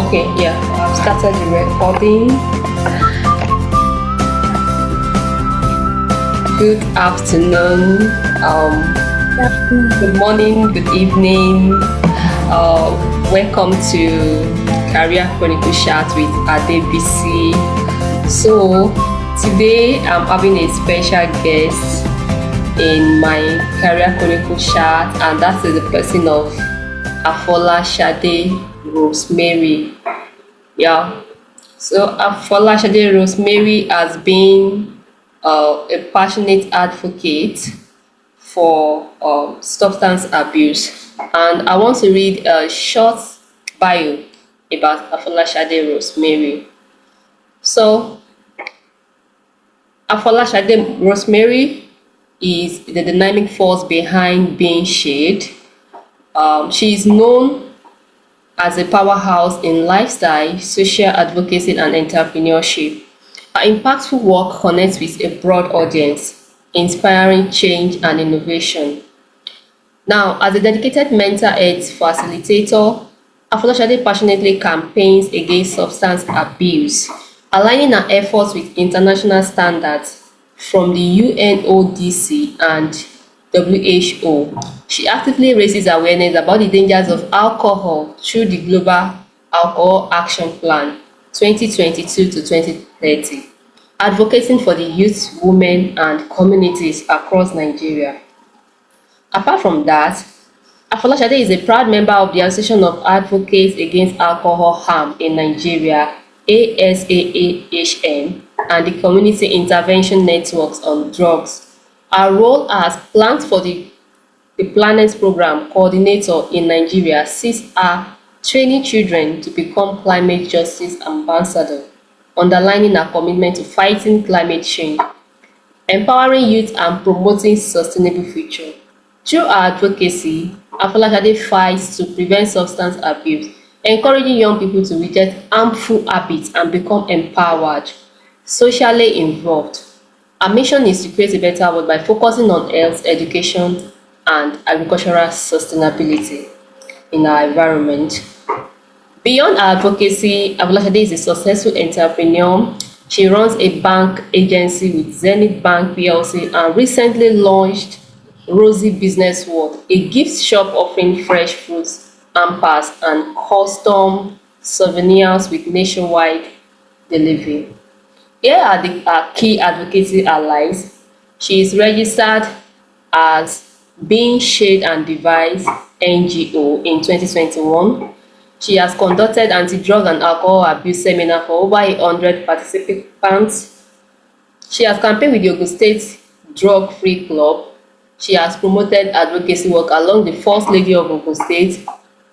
Okay, yeah, I've started the recording. Good afternoon, good morning, good evening. Welcome to Career Chronicle Chat with Advocacy. So today I'm having a special guest in my Career Chronicle Chat, and that is the person of Afolashade Rosemary. Yeah. So Afolashade Rosemary has been a passionate advocate for substance abuse, and I want to read a short bio about Afolashade Rosemary. So Afolashade Rosemary is the dynamic force behind Being Shade. She is known as a powerhouse in lifestyle, social advocacy, and entrepreneurship. Her impactful work connects with a broad audience, inspiring change and innovation. Now, as a dedicated mental health facilitator, Afolashade passionately campaigns against substance abuse, aligning her efforts with international standards from the UNODC and WHO. She actively raises awareness about the dangers of alcohol through the Global Alcohol Action Plan 2022 to 2030, advocating for the youth, women, and communities across Nigeria. Apart from that, Afolashade is a proud member of the Association of Advocates Against Alcohol Harm in Nigeria, ASAAHN, and the Community Intervention Networks on Drugs. Her role as Plans for the Planet Program Coordinator in Nigeria sees her training children to become climate justice ambassador, underlining her commitment to fighting climate change, empowering youth, and promoting sustainable future. Through her advocacy, Afolashade fights to prevent substance abuse, encouraging young people to reject harmful habits and become empowered, socially involved. Our mission is to create a better world by focusing on health, education, and agricultural sustainability in our environment. Beyond our advocacy, Afolashade is a successful entrepreneur. She runs a bank agency with Zenith Bank PLC and recently launched Rosy Business World, a gift shop offering fresh fruits, hampers, and custom souvenirs with nationwide delivery. Here are our key advocacy allies. She is registered as Being Shade and Device NGO in 2021. She has conducted anti-drug and alcohol abuse seminar for over 100 participants. She has campaigned with the Ogun State Drug Free Club. She has promoted advocacy work along the First Lady of Ogun State.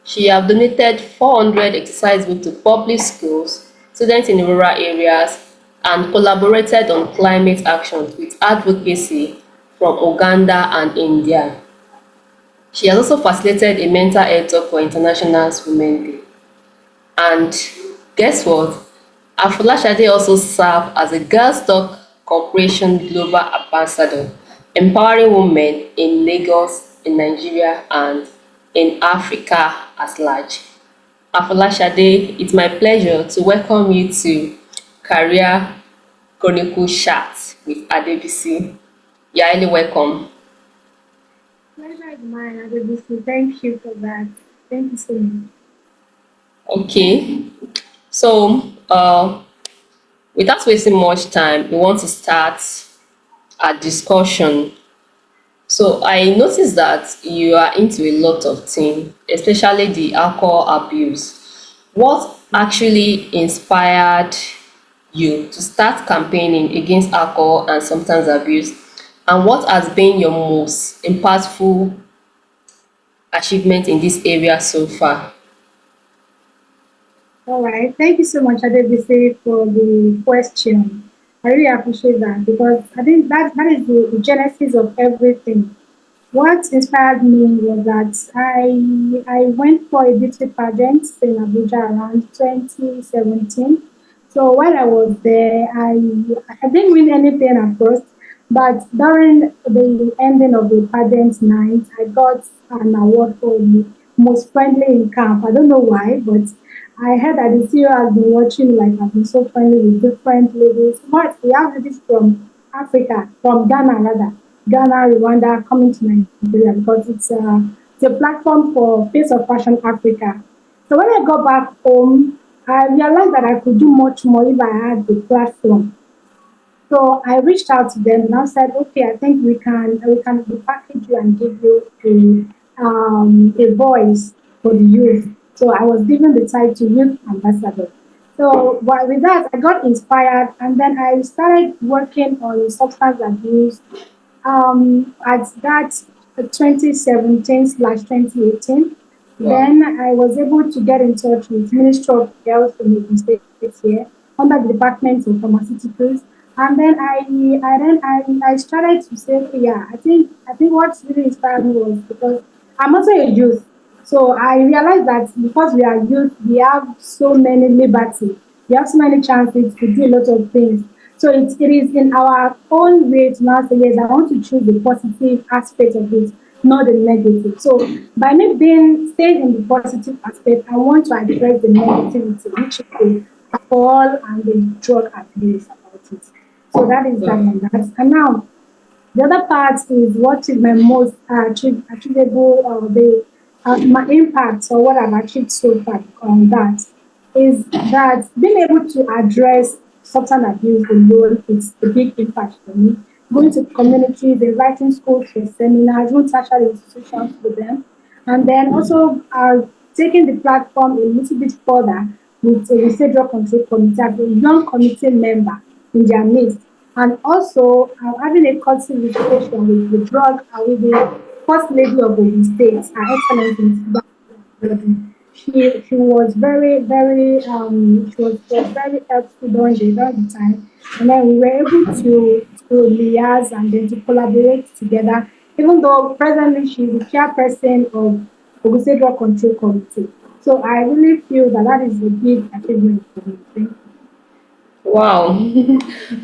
She has donated 400 exercise books to public schools, students in rural areas, and collaborated on climate actions with advocacy from Uganda and India. She has also facilitated a mental health talk for International Women's Day. And guess what? Afolashade also served as a Girls Talk Corporation Global Ambassador, empowering women in Lagos, in Nigeria, and in Africa at large. Afolashade, it's my pleasure to welcome you to Career Chronicle Chat with Advocacy. You're highly welcome. Pleasure is mine, Advocacy. Thank you for that. Thank you so much. Okay, so without wasting much time, we want to start a discussion. So I noticed that you are into a lot of things, especially the alcohol abuse. What actually inspired you to start campaigning against alcohol and substance abuse, and what has been your most impactful achievement in this area so far? All right. Thank you so much, Advocacy, for the question. I really appreciate that because I think that is the genesis of everything. What inspired me was that I went for a beauty pageant in Abuja around 2017. So while I was there, I didn't win anything at first, But during the ending of the pageant night, I got an award for the most friendly in camp. I don't know why, but I heard that the CEO has been watching, like, I've been so friendly with different ladies. But we have ladies from Africa, from Ghana rather, Ghana, Rwanda, coming to Nigeria because it's a platform for Face of Fashion Africa. So when I got back home, I realized that I could do much more if I had the platform. So I reached out to them and I said, okay, I think we can package you and give you a voice for the youth. So I was given the title Youth Ambassador. So with that, I got inspired and then I started working on substance abuse at that 2017/2018. Wow. Then I was able to get in touch with Ministry of Health in the state here under the Department of Pharmaceuticals. And then I started to say, okay, yeah, I think what really inspired me was because I'm also a youth. So I realized that because we are youth, we have so many liberty. We have so many chances to do a lot of things. So it is in our own way to now say, yes, I want to choose the positive aspect of it, not the negative. So by me being staying in the positive aspect, I want to address the negativity, which is the alcohol and the drug abuse about it. So that is that Wow. on that. And now the other part is what is my most achievable, my impact or what I've achieved so far on that is that being able to address substance abuse alone is a big impact for me. Going to communities, inviting schools for seminars, going tertiary institutions with them, and then also taking the platform a little bit further with a residual control committee as a young committee member in their midst. And also having a courtesy visitation with the drug with the first lady of the state, Her Excellency Mrs. Biden. She was very very helpful during the time, and then we were able to liaise and then to collaborate together. Even though presently she's the chairperson of the Drug Control Committee, so I really feel that that is a big achievement for me. Thank you. Wow.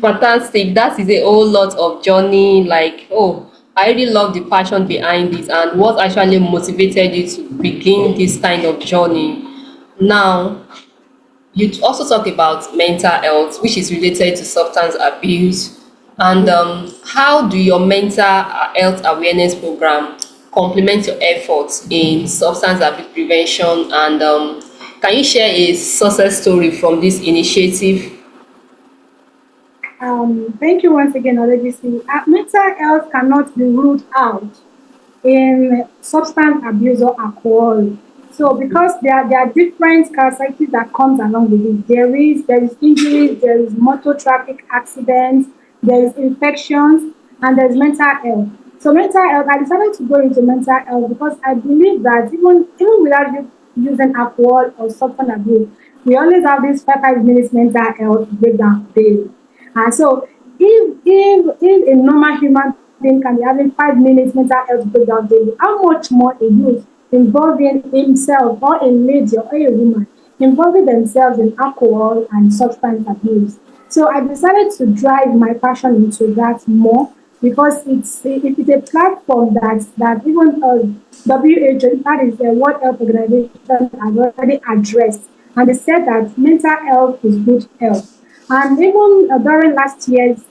Fantastic. That is a whole lot of journey. Like, oh, I really love the passion behind it and what actually motivated you to begin this kind of journey. Now, you also talk about mental health, which is related to substance abuse. And Yeah. how do your mental health awareness program complement your efforts in substance abuse prevention? And can you share a success story from this initiative? Thank you once again, Advocacy. Mental health cannot be ruled out in substance abuse or alcohol. So because there are different characteristics that comes along with it. There is injuries, there is motor traffic accidents, there is infections, and there is mental health. So mental health, I decided to go into mental health because I believe that even without you using alcohol or substance abuse, we always have this 5 minutes mental health breakdown daily. And so if a normal human being can be having 5 minutes mental health breakdown daily, how much more a youth involving himself or a lady or a woman involving themselves in alcohol and substance abuse. So I decided to drive my passion into that more because it's a platform that even WHO, that is the World Health Organization, has already addressed, and they said that mental health is good health. And even during last year's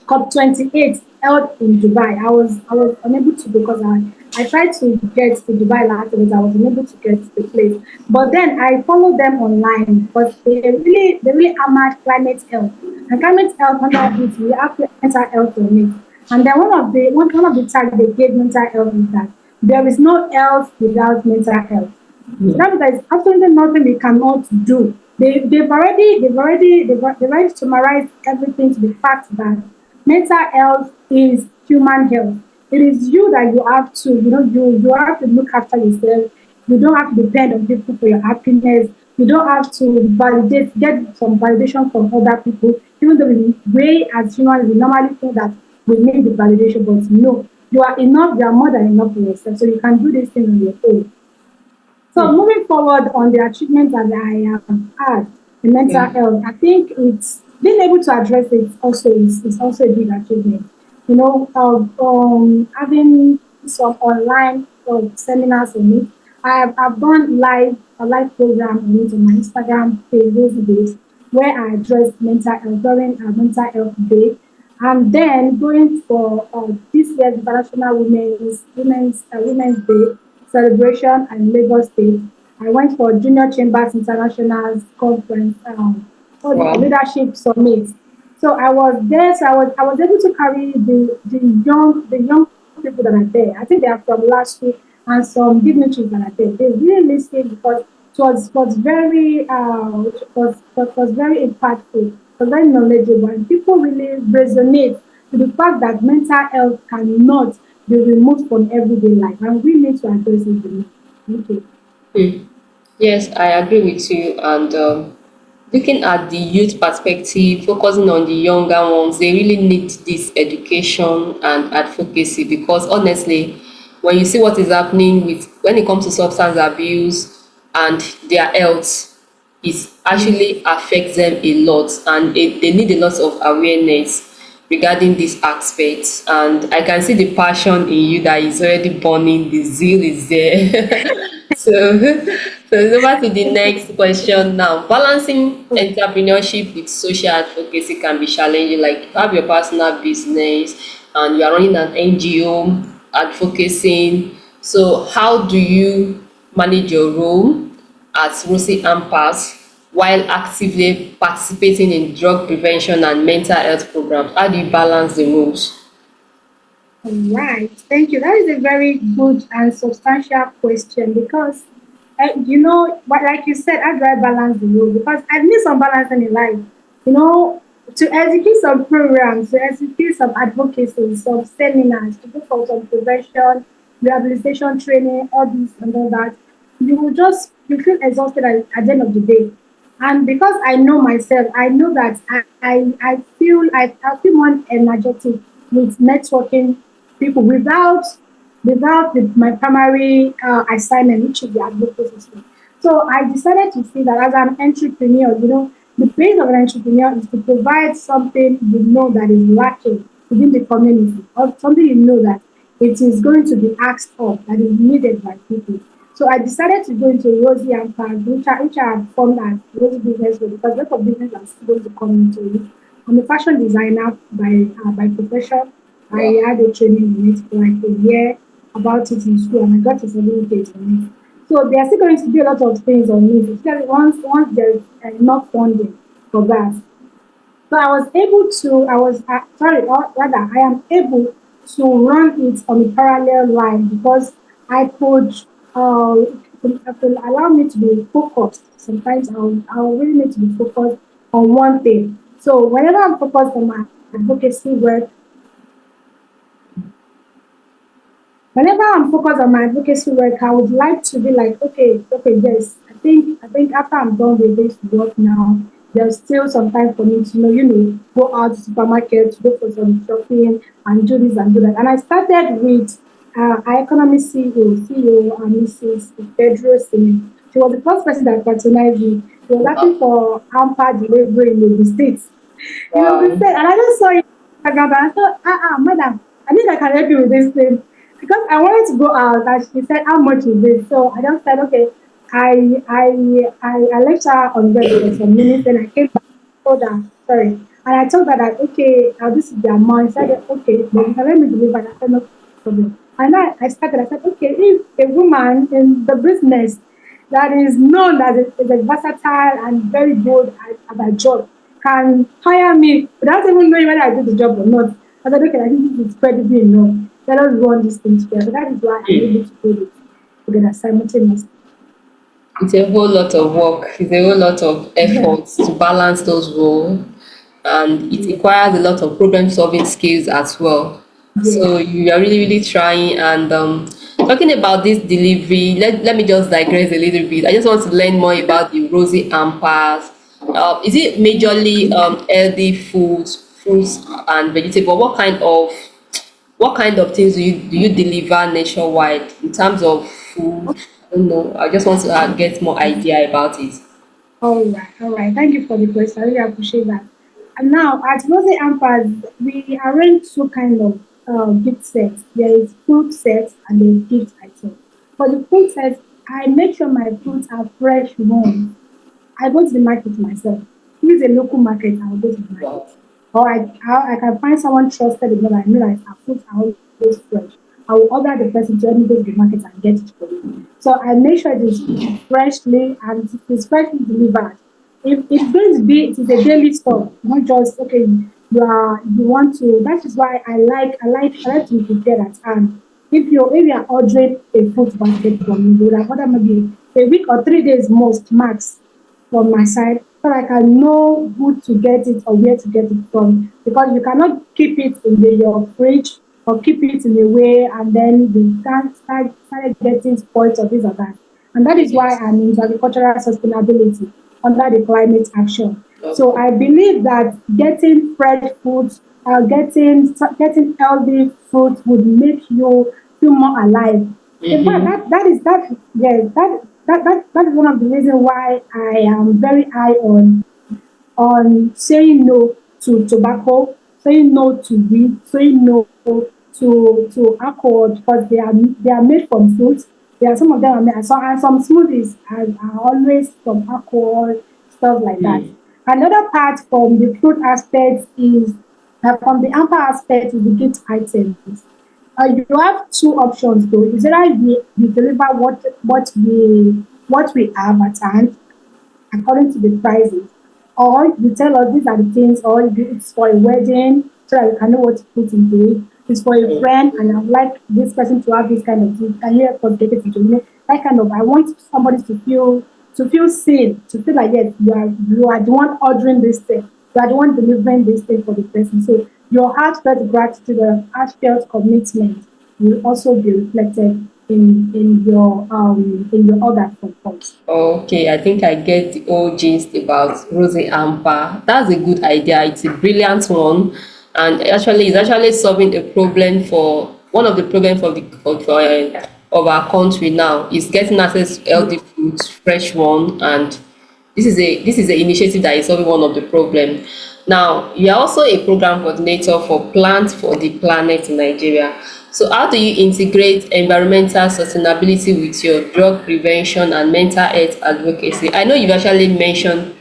COP28 held in Dubai, I was unable to because I tried to get to Dubai last year, but I was unable to get to the place. But then I followed them online because they really hammered climate health. And climate health under it, we have mental health on it. And then one of the tags they gave mental health is that there is no health without mental health. So that means there is absolutely nothing we cannot do. They've already summarized everything to the fact that mental health is human health. It is you that you have to, you have to look after yourself. You don't have to depend on people for your happiness. You don't have to get some validation from other people, even though we as humans, we normally think that we need the validation, but no, you are enough, you are more than enough for yourself. So you can do this thing on your own. So moving forward on the achievements that I have had in mental Yeah. health, I think being able to address it also is also a big achievement. Having some online seminars on it. I've done a live program on it on my Instagram page those days where I address mental health during our mental health day. And then going for this year's International Women's Day celebration in Lagos State. I went for Junior Chambers International Conference, for the Wow. leadership summit. So I was there, so I was able to carry the young people that are there. I think they are from last week and some dignitaries that are there. They really listened because it was very was very impactful, it was very knowledgeable, and people really resonate to the fact that mental health cannot be removed from everyday life, and we need to address it. Okay. Hmm. Yes, I agree with you. And looking at the youth perspective, focusing on the younger ones, they really need this education and advocacy because honestly, when you see what is happening with when it comes to substance abuse and their health, it Yeah. actually affects them a lot, and they need a lot of awareness regarding these aspects. And I can see the passion in you that is already burning, the zeal is there. So, so over to the next question now. Balancing entrepreneurship with social advocacy can be challenging. Like you have your personal business and you are running an NGO advocacy. So how do you manage your role as Rosie Ampas while actively participating in drug prevention and mental health programs? How do you balance the roles? All right, thank you. That is a very good and substantial question because, like you said, how do I balance the role? Because I need some balance in life. You know, to execute some programs, to execute some advocacy, some seminars, to go for some prevention, rehabilitation training, all this and all that, you feel exhausted at the end of the day. And because I know myself, I know that I feel more energetic with networking people my primary assignment, which is the advocacy. So I decided to see that as an entrepreneur, the base of an entrepreneur is to provide something you know that is lacking within the community, or something you know that it is going to be asked of, that is needed by people. So I decided to go into Rosie and Paz, which I have formed as Rosie Business School because a lot of business are still going to come into it. I'm a fashion designer by profession. I Wow. had a training in it for like a year about it in school, and I got a certificate on it. So there are still going to be a lot of things on it, especially once there's enough funding for that. So I was sorry, or rather, I am able to run it on a parallel line because I could, it will allow me to be focused. Sometimes I'll really need to be focused on one thing. So whenever I'm focused on my advocacy work, whenever I'm focused on my advocacy work, I would like to be like, okay, yes, I think after I'm done with this work now, there's still some time for me to go out to supermarket, to go for some shopping and do this and do that. And I started with our economy CEO, Mrs. Pedro Simi. She was the first person that patronized me. She was asking for hamper delivery in the States. They Wow. said, and I just saw it on Instagram and I thought, madam, I think I can help you with this thing. Because I wanted to go out and she said, how much is it? So I just said, okay, I left her on red for some minutes, then I came back, told her, sorry. And I told her that, okay, this is the amount. She said, okay, then you can let me deliver. I said, no problem. And I started, I said, okay, if a woman in the business that is known as a versatile and very good at her job can hire me without even knowing whether I do the job or not. I said, okay, I think this is credible enough. Let us run these things together. So that is why I'm able to do it together simultaneously. It's a whole lot of work. It's a whole lot of effort to balance those roles, and it Yeah. requires a lot of problem solving skills as well. Yes. So you are really, really trying. And talking about this delivery, let me just digress a little bit. I just want to learn more about the Rosie Ampas. Is it majorly healthy foods, fruits and vegetables? What kind of things do you deliver nationwide in terms of food? I don't know. I just want to get more idea about it. All right. All right. Thank you for the question. I really appreciate that. And now at Rose Ampas, we arrange two kind of gift sets. There is fruit sets and there is gift items. For the fruit sets, I make sure my fruits are fresh ones. I go to the market myself. If it's a local market, I'll go to the market. Wow. Or I can find someone trusted enough. I know that our fruits are always fresh. I will order the person to help me go to the market and get it for me. So I make sure it is freshly and it is freshly delivered. If it's going to be, it is a daily store, not just okay. You want to. That is why I like to be prepared at hand. If you are ordering a fruit basket from me, you would have ordered maybe a week or 3 days most max from my side so I can know who to get it or where to get it from. Because you cannot keep it in your fridge or keep it in a way and then you can't start getting spoiled or this or that. And that is why Yes. I'm into agricultural sustainability under the climate action. So Okay. I believe that getting fresh foods, getting healthy fruits would make you feel more alive. In fact, Mm-hmm. that is that yes that is one of the reasons why I am very high on saying no to tobacco, saying no to weed, saying no to alcohol because they are made from fruits. There are some of them are made, and some smoothies are always from alcohol, stuff like that. Mm. Another part from the fruit aspect is from the amber aspect is the gift items. You have two options though. Is either you deliver what we have at hand according to the prices. Or you tell us these are the things, or it's for a wedding so that you can know what to put into it. It's for a friend, and I would like this person to have this kind of thing. Can you help us get it into that kind of? I want somebody to feel seen, to feel like yes, you are the one ordering this thing, you are the one delivering this thing for the person. So your heartfelt gratitude or heartfelt commitment will also be reflected in your order for funds. Okay, I think I get the whole gist about Rosie Amper. That's a good idea. It's a brilliant one, and actually, it's actually solving a problem for one of the problems of our country now is getting access to healthy foods, fresh one, and this is a initiative that is solving one of the problem. Now, you are also a program coordinator for Plant for the Planet in Nigeria. So how do you integrate environmental sustainability with your drug prevention and mental health advocacy? I know you've actually mentioned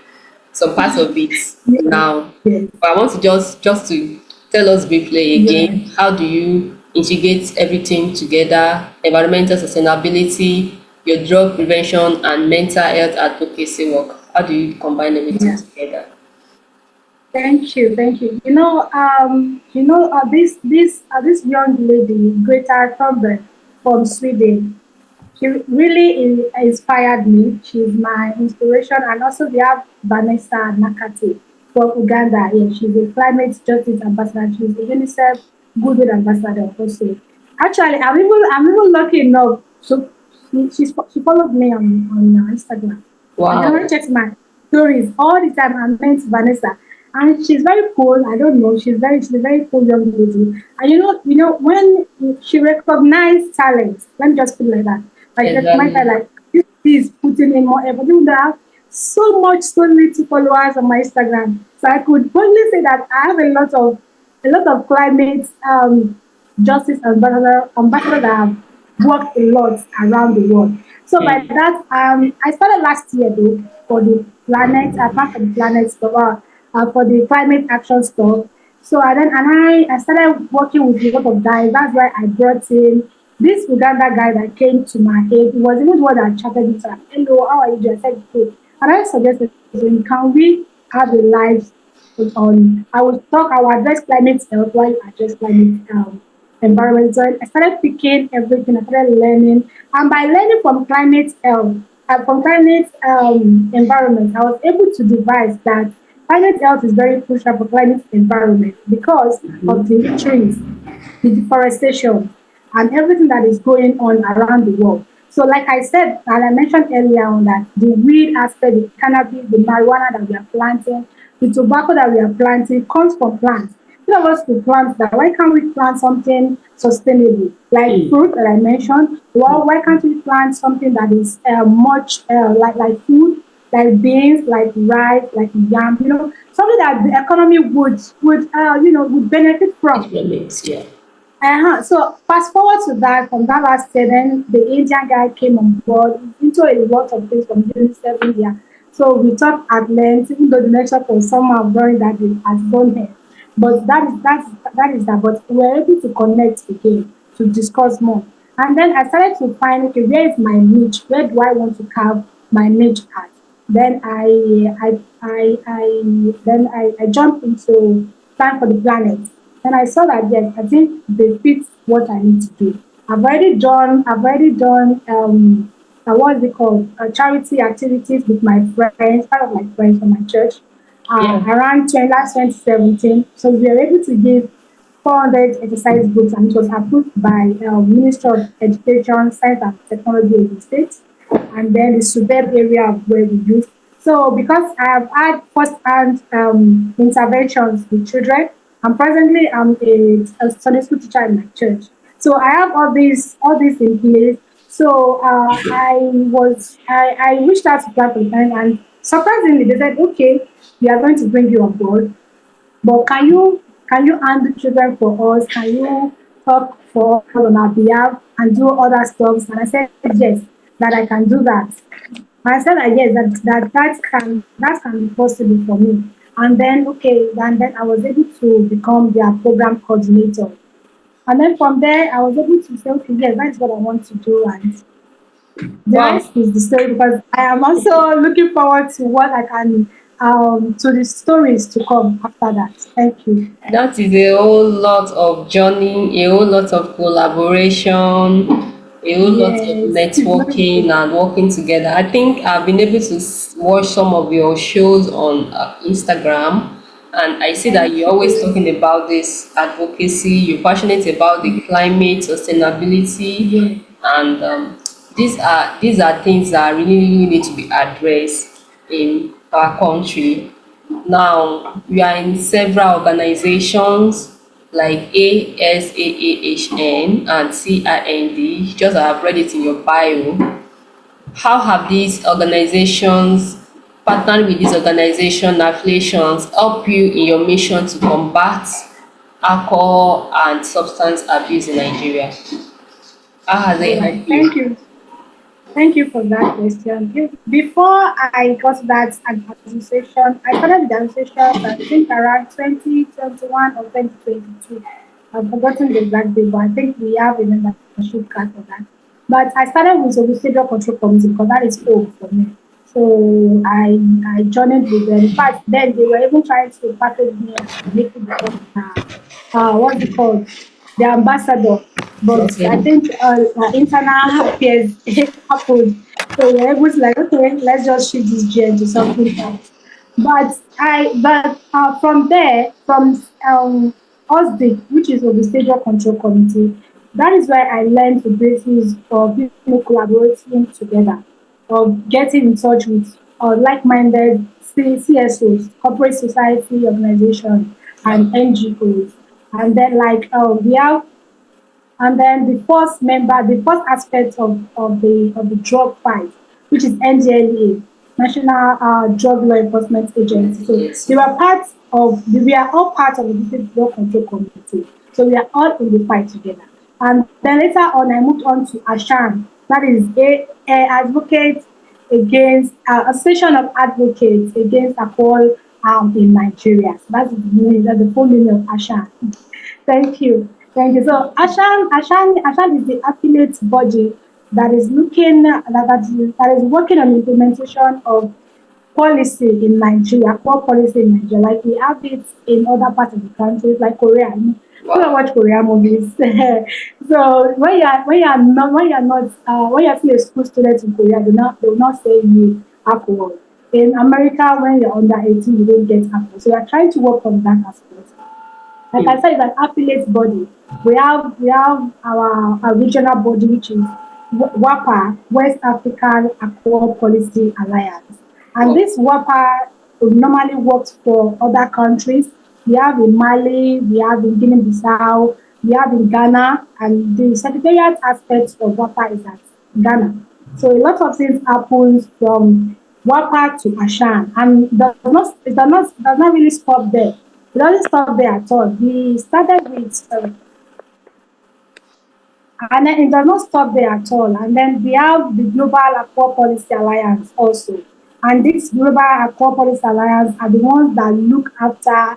some parts of it Yes, now, yes, but I want to just to tell us briefly again, yes. how do you integrate everything together, environmental sustainability, your drug prevention and mental health advocacy work? How do you combine everything Yeah. together? Thank you, thank you. This young lady, Greta Thunberg from Sweden, she really inspired me. She's my inspiration, and also we have Vanessa Nakati from Uganda. Yeah, she's a climate justice ambassador. She's a UNICEF Goodwill ambassador also. Actually, I'm even lucky enough. So she followed me on Instagram. And then when I Wow. checked my stories all the time, I met Vanessa. And she's very cool. I don't know. She's a very cool young lady. And when she recognized talent, let me just put it like that. Like she recognized that Exactly. like this is putting in more effort. Even though I have so little followers on my Instagram. So I could boldly say that I have a lot of climate justice ambassador that have worked a lot around the world. So by Hmm. that, I started last year though for the planet, apart from the planet stuff, for the climate action stuff. So I started working with a lot of guys. That's why I brought in this Uganda guy that came to my aid. He was even the one that chatted me. Like, hello, how are you doing? I said good. And I suggested to him, can we have a live on? I will address climate health while you address climate environment. So I started picking everything. I started learning, and by learning from climate environment, I was able to devise that climate health is very crucial for climate environment because of the trees, the deforestation, and everything that is going on around the world. So, like I said, and I mentioned earlier on that the weed aspect, the cannabis, the marijuana that we are planting, the tobacco that we are planting comes from plants. Instead of us to plant that, why can't we plant something sustainable like Hmm. fruit that I mentioned? Well, why can't we plant something that is much like food, like beans, like rice, like yam? something that the economy would benefit from. Economics, yeah. So fast forward to that, from that last year, then the Indian guy came on board into a lot of things from during 7 years. So we talked at length, even though the lecture for somehow during that day has gone here. But that is that. But we were able to connect again to discuss more. And then I started to find, okay, where is my niche? Where do I want to carve my niche at? Then I jumped into Plan for the Planet. And I saw that yes, I think they fit what I need to do. What's it called? Charity activities with my friends, part of my friends from my church, Yeah. around last 2017. So we were able to give 400 exercise books, and it was approved by Minister of Education, Science and Technology of the state, and then the suburb area of where we use. So because I have had first-hand interventions with children, and presently I'm a Sunday school teacher in my church. So I have all these in place. So I reached out to Plan for the Planet, and surprisingly they said, okay, we are going to bring you on board, but can you handle children for us? Can you talk for us on our behalf and do other stuff? And I said yes, that I can do that. I said that yes, that can be possible for me. And then okay, and then I was able to become their program coordinator. And then from there, I was able to say, okay, yes, that's what I want to do, and the Wow. rest is the story, because I am also looking forward to what I can to the stories to come after that. Thank you. That is a whole lot of journey, a whole lot of collaboration, a whole lot of Yes. networking and working together. I think I've been able to watch some of your shows on Instagram, and I see that Thank you're always you. talking about this advocacy. You're passionate about the climate, sustainability, Yeah. and these are things that really need to be addressed in our country. Now, we are in several organizations like ASAAHN and CIND, just I have read it in your bio. How have these organizations, partnering with these organization affiliations, help you in your mission to combat alcohol and substance abuse in Nigeria? How has All it right. helped Thank you? you. Thank you for that question. Before I got that association, I started the association, I think around 2021 or 2022. I've forgotten the exact date, but I think we have a membership card for that. But I started with the Stadium Control Committee because that is home for me. So I joined with them. In fact, then they were even trying to package me and make me become what's it called? The ambassador. But I Okay. think internal affairs happened. So we're able to like, okay, let's just shift this gen to something else. From there, from OSDIC, which is the Stadium Control Committee, that is where I learned the basis of collaborating together, of getting in touch with like-minded CSOs, corporate society organizations, Wow. and NGOs. And then we have and then the first aspect of the drug fight, which is NDLEA, National Drug Law Enforcement Agency. So Yes. we are all part of the District Drug Control Committee. So we are all in the fight together. And then later on, I moved on to ASAAHN, that is a advocate against Association of Advocates Against Alcohol in Nigeria. So that's the full meaning of ASAAHN. Thank you. Thank you. So Ashan is the affiliate body that is working on implementation of policy in Nigeria, core policy in Nigeria. Like we have it in other parts of the country, like Korea. People Wow. watch Korean movies. So when you're still a school student in Korea, they will not say you alcohol. In America, when you're under 18, you don't get alcohol. So we are trying to work on that aspect. Like Hmm. I said, it's an affiliate body. We have our regional body, which is WAPA, West African Accord Policy Alliance. And Wow. this WAPA normally works for other countries. We have in Mali, we have in Guinea-Bissau, we have in Ghana, and the secretariat aspect of WAPA is at Ghana. So a lot of things happens from WAPA to ASAAHN, and does not really stop there. It doesn't stop there at all. We started with and then it does not stop there at all. And then we have the Global Aqua Policy Alliance also. And this Global Aqua Policy Alliance are the ones that look after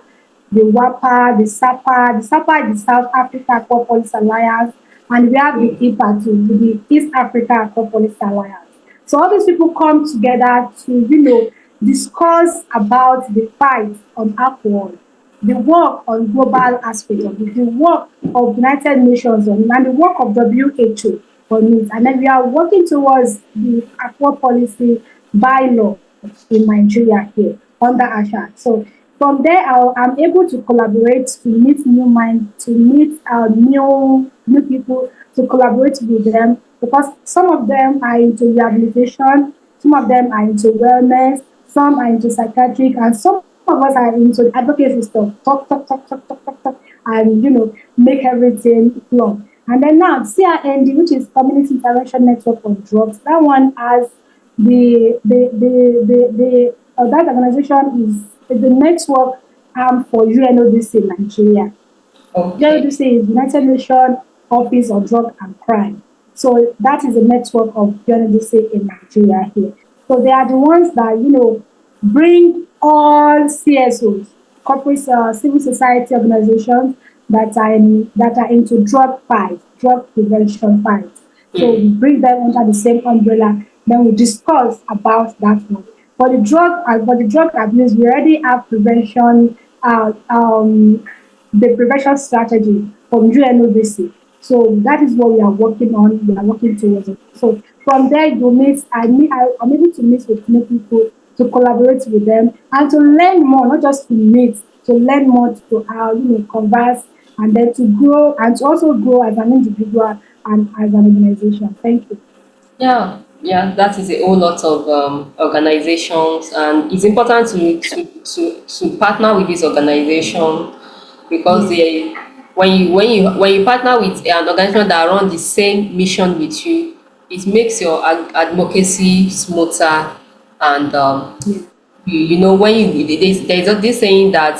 the WAPA, the SAPA. The SAPA is the South Africa Aqua Policy Alliance. And we have the IPA too, the East Africa Aqua Policy Alliance. So all these people come together to, discuss about the fight on alcohol, the work on global aspect of it, the work of United Nations on it, and the work of WHO on it. And then we are working towards the aqua policy bylaw in Nigeria here under ASHA. So from there, I'm able to collaborate to meet new minds, to meet new people, to collaborate with them because some of them are into rehabilitation, some of them are into wellness, some are into psychiatric, and some of us are into advocacy stuff. Talk, and make everything flow. And then now CIND, which is Community Intervention Network on Drugs, that one has that organization is the network arm for UNODC in Nigeria. Okay. UNODC is United Nations Office on Drug and Crime. So that is a network of UNODC in Nigeria here. So they are the ones that bring all CSOs, corporate civil society organizations that are into drug fight, drug prevention fight. So we bring them under the same umbrella. Then we discuss about that one. For the drug abuse, we already have prevention, the prevention strategy from UNODC. So that is what we are working on. We are working towards it. So from there, you meet. I'm able to meet with new people, to collaborate with them, and to learn more. Not just to meet, to learn more, to converse, and then to grow, and to also grow as an individual and as an organization. Thank you. Yeah, that is a whole lot of organizations, and it's important to partner with this organization because Yes. they when you partner with an organization that run the same mission with you, it makes your advocacy smoother and Yes. when there's this saying that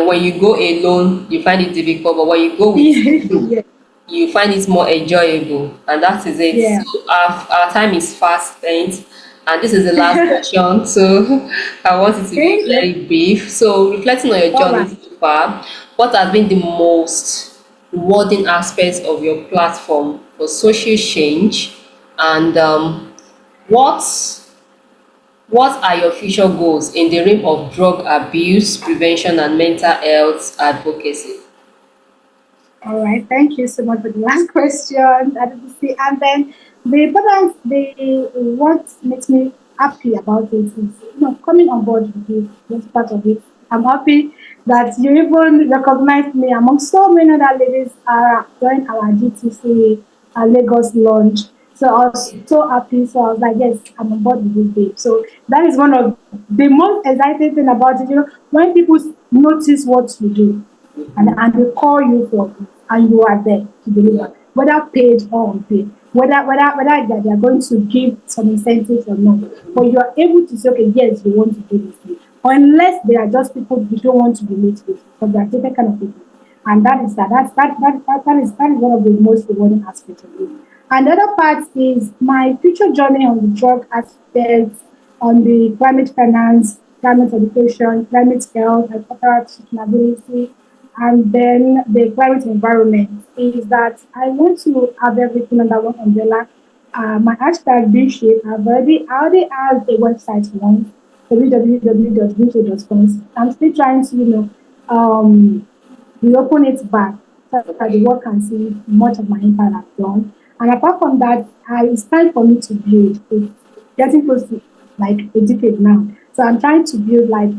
when you go alone you find it difficult, but when you go with people Yeah. you find it more enjoyable, and that is it. Yeah. So our time is fast spent, and this is the last question. So I want it to be Okay. Yes. very brief. So reflecting on your All journey right. so far, what has been the most rewarding aspects of your platform for social change, and what what are your future goals in the realm of drug abuse prevention and mental health advocacy? All right. Thank you so much for the last question, Advocacy. And then what makes me happy about it is, coming on board with you, this part of it. I'm happy that you even recognize me among so many other ladies are joining our GTC Lagos launch. So I was so happy. So I was like, yes, I'm on board with this babe. So that is one of the most exciting thing about it. When people notice what you do, and they call you for it, and you are there to Yeah. deliver, whether paid or unpaid, whether they are going to give some incentives or not. But you are able to say, okay, yes, you want to do this thing. Unless they are just people you don't want to relate with, because they are different kind of people. And that is that. That is one of the most rewarding aspects of it. And the other part is my future journey on the drug aspect, on the climate finance, climate education, climate health, and corporate sustainability, and then the climate environment is that I want to have everything under one umbrella. My hashtag being shaped. I already have a website once, www.vito.com. I'm still trying to, reopen it back so that the world can see much of my impact I've done. And apart from that, it's time for me to build. It's getting close to like a decade now. So I'm trying to build like,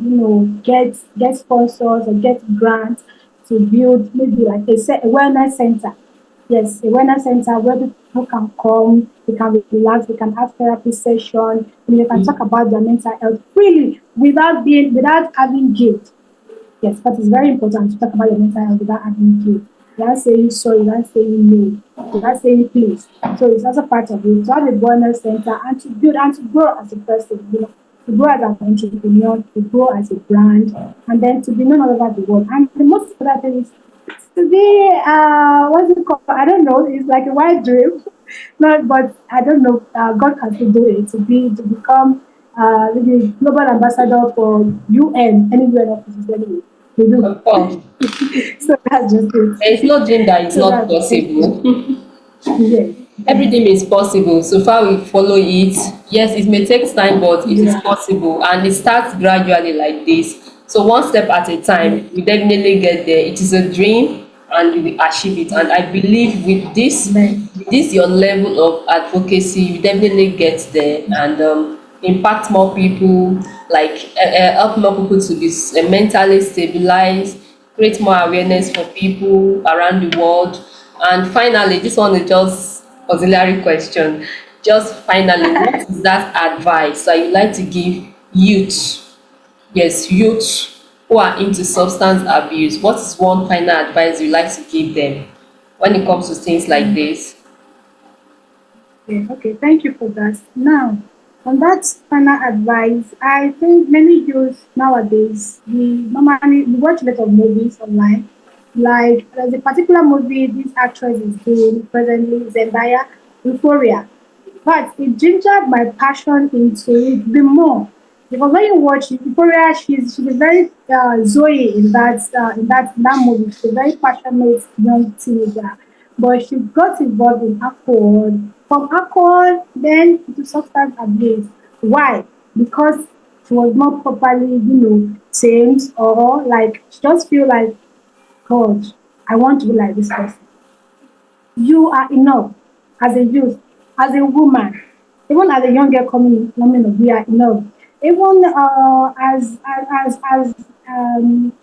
get sponsors or get grants to build maybe like a wellness center. Yes, a wellness center where people can come, they can relax, they can have therapy session, and they can talk about their mental health freely without having guilt. Yes, but it's very important to talk about your mental health without having guilt. Without saying sorry, without saying no, without saying please. So it's also part of it. To have a wellness center and to build and to grow as a person. to grow as an entrepreneur, to grow as a brand, and then to be known all over the world. And the most important thing is to be, what's it called? I don't know. It's like a wild dream. No, but I don't know. God can still do it to become maybe global ambassador for UN, any UN offices anyway. They do. Of course. So that's just There is it. no dream that is So not that's it. possible. Yes. Everything is possible so far we follow it. Yes, it may take time, but it is Yeah. possible, and it starts gradually like this. So one step at a Yes. time, we definitely get there. It is a dream, and you will achieve it. And I believe Amen. with this your level of advocacy, you definitely get there, and impact more people, like help more people to be mentally stabilized, create more awareness for people around the world. And finally, this one is just auxiliary question. Just finally, what is that advice that you like to give youth? Yes, youth who are into substance abuse. What is one final advice you like to give them when it comes to things like this? Okay, okay, thank you for that. Now, on that final advice, I think many youth nowadays we watch a lot of movies online. Like there's a particular movie this actress is doing presently, Zendaya, Euphoria. But it gingered my passion into it the more. Because when you watch Victoria, she's a very Zoe in that movie. She's a very passionate young teenager, but she got involved in alcohol. From alcohol, then to substance abuse. Why? Because she was not properly, trained, or like she just feel like, God, I want to be like this person. You are enough as a youth, as a woman, even as a young girl coming up, we are enough. Even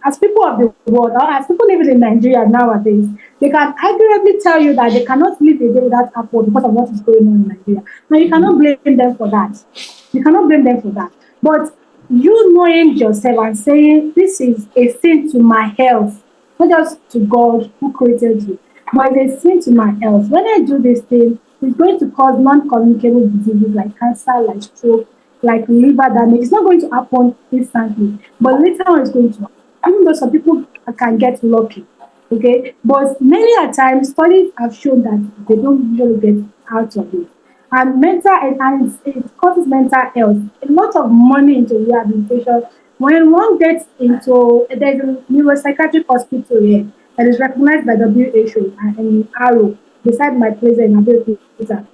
as people of the world, or as people living in Nigeria nowadays, they can accurately tell you that they cannot live a day without Apple because of what is going on in Nigeria. Now you cannot blame them for that. You cannot blame them for that. But you knowing yourself and saying this is a sin to my health, not just to God who created you, but it's a sin to my health. When I do this thing, it's going to cause non-communicable diseases like cancer, like stroke, like liver damage. It's not going to happen instantly, but later on it's going to happen. Even though some people can get lucky, okay? But many a times, studies have shown that they don't usually get out of it. And it causes mental health. A lot of money into rehabilitation. When one gets into there's a neuropsychiatric hospital here that is recognized by WHO and in Arrow beside my place in Abeokuta.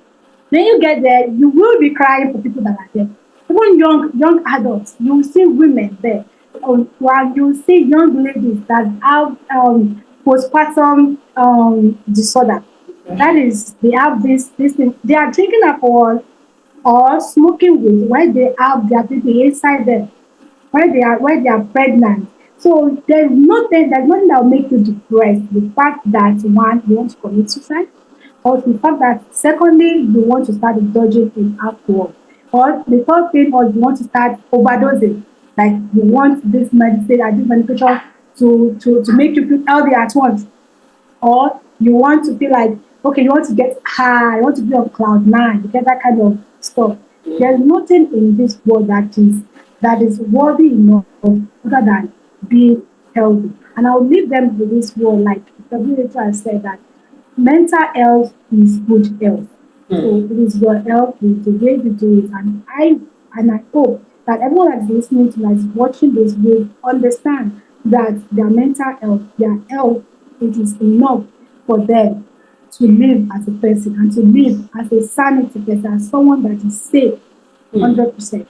When you get there, you will be crying for people that are there. Even young adults, you will see women there. While you will see young ladies that have postpartum disorder. That is, they have this thing. They are drinking alcohol or smoking weed while they have their baby inside them, while they are pregnant. So there's nothing that will make you depressed. The fact that one, you want to commit suicide, or the fact that secondly you want to start indulging in alcohol, or the third thing, or you want to start overdosing, like you want this medicine and this medication to make you feel healthy at once, or you want to feel like, okay, you want to get high, you want to be on cloud nine, you get that kind of stuff. There's nothing in this world that is worthy enough other than being healthy. And I'll leave them with this word, like WHO has said that mental health is good health. So Hmm. it is your health, it is the way you do it. And I hope that everyone that's listening to us, watching this will understand that their mental health, their health, it is enough for them to live as a person and to live as a sanity person, as someone that is safe Hmm. 100%.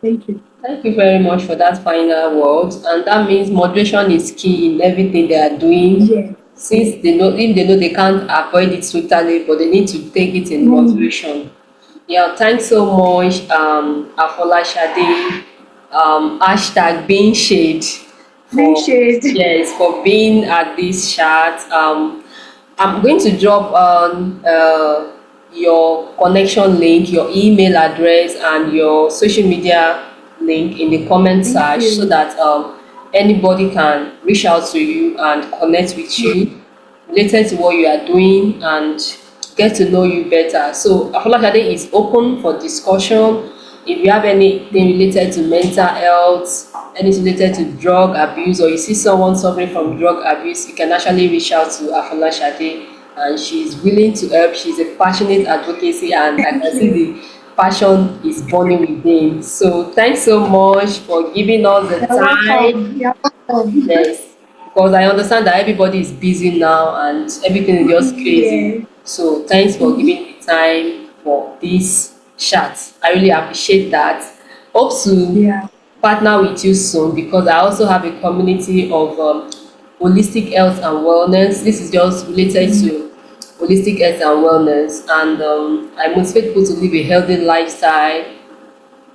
Thank you. Thank you very much for that final word. And that means moderation is key in everything they are doing. Yes. Since they know, if they know they can't avoid it totally, but they need to take it in Mm. moderation. Yeah, thanks so much, Afolashade, hashtag being shade Being for, shade. yes, for being at this chat. I'm going to drop on your connection link, your email address, and your social media link in the comment Thank search so you. that anybody can reach out to you and connect with you related to what you are doing and get to know you better. So Afolashade is open for discussion, if you have anything related to mental health, anything related to drug abuse, or you see someone suffering from drug abuse, you can actually reach out to Afolashade, and she's willing to help. She's a passionate advocacy, and I can Thank see you. the passion is burning within. So thanks so much for giving us the You're time. welcome. You're welcome. Yes, because I understand that everybody is busy now and everything is just crazy. Yeah. So thanks for Mhm. giving the time for this chat. I really appreciate that. Hope to Yeah. partner with you soon, because I also have a community of holistic health and wellness. This is just related to holistic health and wellness, and I motivate people to live a healthy lifestyle,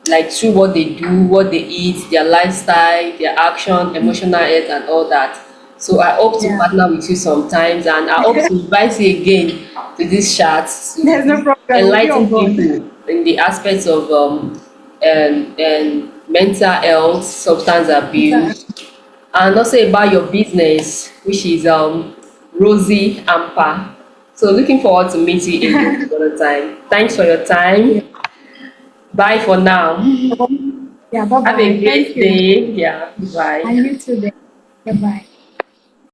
like through what they do, what they eat, their lifestyle, their action, emotional health, and all that. So I hope to Yeah. partner with you sometimes, and I hope to invite you again to this chat There's no to problem. We'll be on enlighten board. people in the aspects of and mental health, substance abuse, and also about your business, which is Rosie Ampa. So looking forward to meeting you again another time. Thanks for your Yeah. time. Bye for now. Yeah. Bye Have a bye. Thank great you. day. Yeah, bye. And you too. Bye bye.